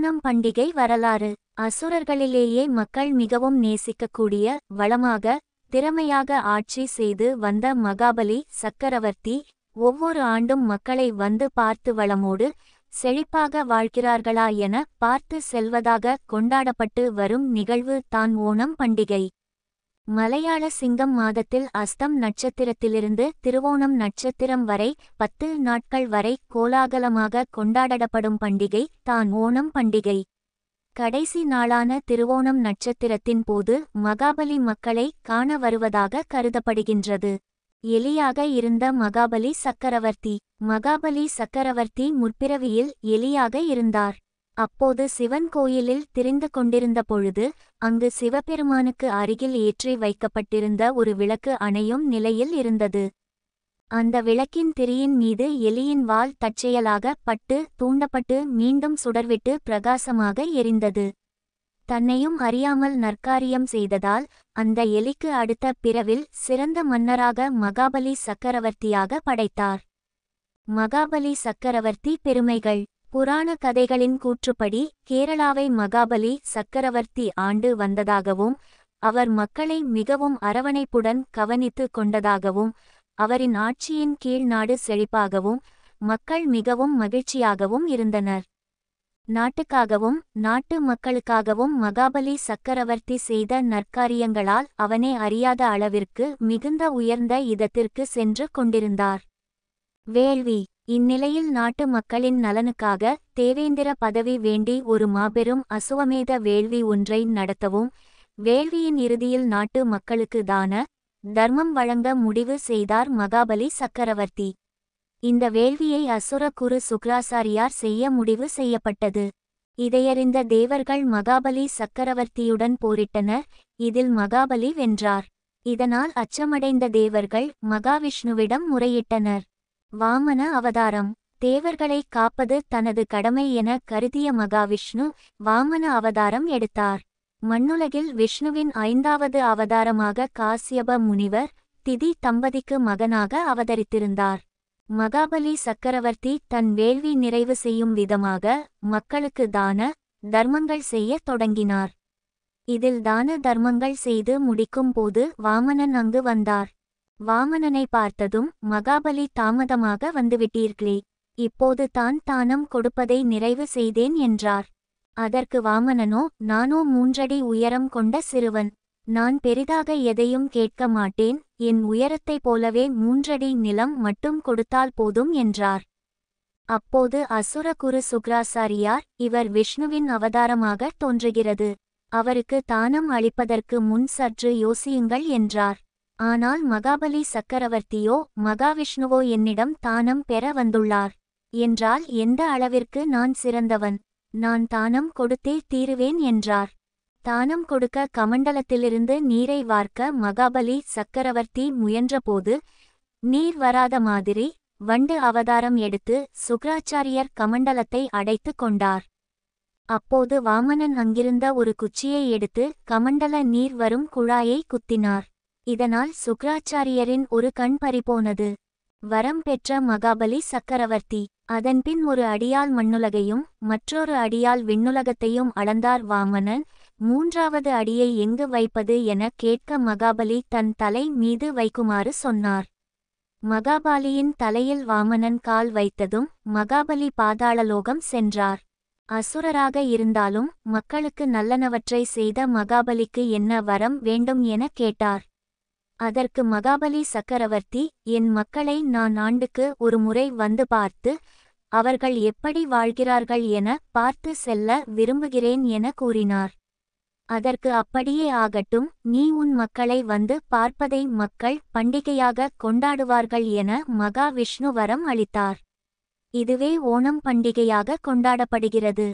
ஓணம் பண்டிகை வரலாறு. அசுரர்களிலேயே மக்கள் மிகவும் நேசிக்கக்கூடிய, வளமாக, திறமையாக ஆட்சி செய்து வந்த மகாபலி சக்கரவர்த்தி ஒவ்வொரு ஆண்டும் மக்களை வந்து பார்த்து வளமோடு செழிப்பாக வாழ்கிறார்களா என பார்த்து செல்வதாக கொண்டாடப்பட்டு வரும் நிகழ்வு தான் ஓணம் பண்டிகை. மலையாள சிங்கம் மாதத்தில் அஸ்தம் நட்சத்திரத்திலிருந்து திருவோணம் நட்சத்திரம் வரை 10 நாட்கள் வரை கோலாகலமாக கொண்டாடப்படும் பண்டிகை தான் ஓணம் பண்டிகை. கடைசி நாளான திருவோணம் நட்சத்திரத்தின் போது மகாபலி மக்களை காண வருவதாக கருதப்படுகின்றது. எலியாக இருந்த மகாபலி சக்கரவர்த்தி முற்பிறவியில் எலியாக இருந்தார். அப்போது சிவன் கோயிலில் திரிந்து கொண்டிருந்த பொழுது அங்கு சிவபெருமானுக்கு அருகில் ஏற்றி வைக்கப்பட்டிருந்த ஒரு விளக்கு அணையும் நிலையில் இருந்தது. அந்த விளக்கின் திரியின் மீது எலியின் வால் தற்செயலாக பட்டு தூண்டப்பட்டு மீண்டும் சுடர்விட்டு பிரகாசமாக எரிந்தது. தன்னையும் அறியாமல் நற்காரியம் செய்ததால் அந்த எலிக்கு அடுத்த பிறவில் சிறந்த மன்னராக மகாபலி சக்கரவர்த்தியாக படைத்தார். மகாபலி சக்கரவர்த்தி பெருமைகள். புராண கதைகளின் கூற்றுப்படி கேரளாவை மகாபலி சக்கரவர்த்தி ஆண்டு வந்ததாகவும் அவர் மக்களை மிகவும் அரவணைப்புடன் கவனித்து கொண்டதாகவும் அவரின் ஆட்சியின் கீழ் நாடு செழிப்பாகவும் மக்கள் மிகவும் மகிழ்ச்சியாகவும் இருந்தனர். நாட்டுக்காகவும் நாட்டு மக்களுக்காகவும் மகாபலி சக்கரவர்த்தி செய்த நற்காரியங்களால் அவனே அறியாத அளவிற்கு மிகுந்த உயர்ந்த இடத்திற்கு சென்று கொண்டிருந்தார். வேள்வி. இந்நிலையில் நாட்டு மக்களின் நலனுக்காக தேவேந்திர பதவி வேண்டி ஒரு மாபெரும் அசுவமேத வேள்வி ஒன்றை நடத்தவும் வேள்வியின் இறுதியில் நாட்டு மக்களுக்கு தான தர்மம் வழங்க முடிவு செய்தார் மகாபலி சக்கரவர்த்தி. இந்த வேள்வியை அசுர குரு சுக்ராசாரியார் செய்ய முடிவு செய்யப்பட்டது. இதையறிந்த தேவர்கள் மகாபலி சக்கரவர்த்தியுடன் போரிட்டனர். இதில் மகாபலி வென்றார். இதனால் அச்சமடைந்த தேவர்கள் மகாவிஷ்ணுவிடம் முறையிட்டனர். வாமன அவதாரம். தேவர்களை காப்பது தனது கடமை என கருதிய மகாவிஷ்ணு வாமன அவதாரம் எடுத்தார். மண்ணுலகில் விஷ்ணுவின் 5வது அவதாரமாக காசியப முனிவர் திதி தம்பதிக்கு மகனாக அவதரித்திருந்தார். மகாபலி சக்கரவர்த்தி தன் வேள்வி நிறைவு செய்யும் விதமாக மக்களுக்கு தான தர்மங்கள் செய்ய தொடங்கினார். இதில் தான தர்மங்கள் செய்து முடிக்கும் போது வாமனன் அங்கு வந்தார். வாமனனை பார்த்ததும் மகாபலி தாமதமாக வந்துவிட்டீர்களே, இப்போது தான் தானம் கொடுப்பதை நிறைவு செய்தேன் என்றார். அதற்கு வாமனனோ, நானோ 3 அடி உயரம் கொண்ட சிறுவன். நான் பெரிதாக எதையும் கேட்க மாட்டேன். என் உயரத்தைப் போலவே 3 அடி நிலம் மட்டும் கொடுத்தால் போதும் என்றார். அப்போது அசுர குரு சுக்ராசாரியார், இவர் விஷ்ணுவின் அவதாரமாக தோன்றுகிறது. அவருக்கு தானம் அளிப்பதற்கு முன் சற்று யோசியுங்கள் என்றார். ஆனால் மகாபலி சக்கரவர்த்தியோ, மகாவிஷ்ணுவோ என்னிடம் தானம் பெற வந்துள்ளார் என்றால் எந்த அளவிற்கு நான் சிறந்தவன், நான் தானம் கொடுத்தே தீருவேன் என்றார். தானம் கொடுக்க கமண்டலத்திலிருந்து நீரை வார்க்க மகாபலி சக்கரவர்த்தி முயன்றபோது நீர் வராத மாதிரி வண்டு அவதாரம் எடுத்து சுக்ராச்சாரியர் கமண்டலத்தை அடைத்து கொண்டார். அப்போது வாமனன் அங்கிருந்த ஒரு குச்சியை எடுத்து கமண்டல நீர் வரும் குழாயை குத்தினார். இதனால் சுக்ராச்சாரியரின் ஒரு கண் பறிபோனது. வரம் பெற்ற மகாபலி சக்கரவர்த்தி அதன்பின் ஒரு அடியால் மண்ணுலகையும் மற்றொரு அடியால் விண்ணுலகத்தையும் அளந்தார் வாமனன். 3வது அடியை எங்கு வைப்பது என கேட்க மகாபலி தன் தலை மீது வைக்குமாறு சொன்னார். மகாபலியின் தலையில் வாமனன் கால் வைத்ததும் மகாபலி பாதாளலோகம் சென்றார். அசுரராக இருந்தாலும் மக்களுக்கு நல்லனவற்றை செய்த மகாபலிக்கு என்ன வரம் வேண்டும் என கேட்டார். அதற்கு மகாபலி சக்கரவர்த்தி, என் மக்களை நான் ஆண்டுக்கு ஒரு முறை வந்து பார்த்து அவர்கள் எப்படி வாழ்கிறார்கள் என பார்த்து செல்ல விரும்புகிறேன் என கூறினார். அதற்கு அப்படியே ஆகட்டும், நீ உன் மக்களை வந்து பார்ப்பதை மக்கள் பண்டிகையாக கொண்டாடுவார்கள் என மகாவிஷ்ணு வரம் அளித்தார். இதுவே ஓணம் பண்டிகையாக கொண்டாடப்படுகிறது.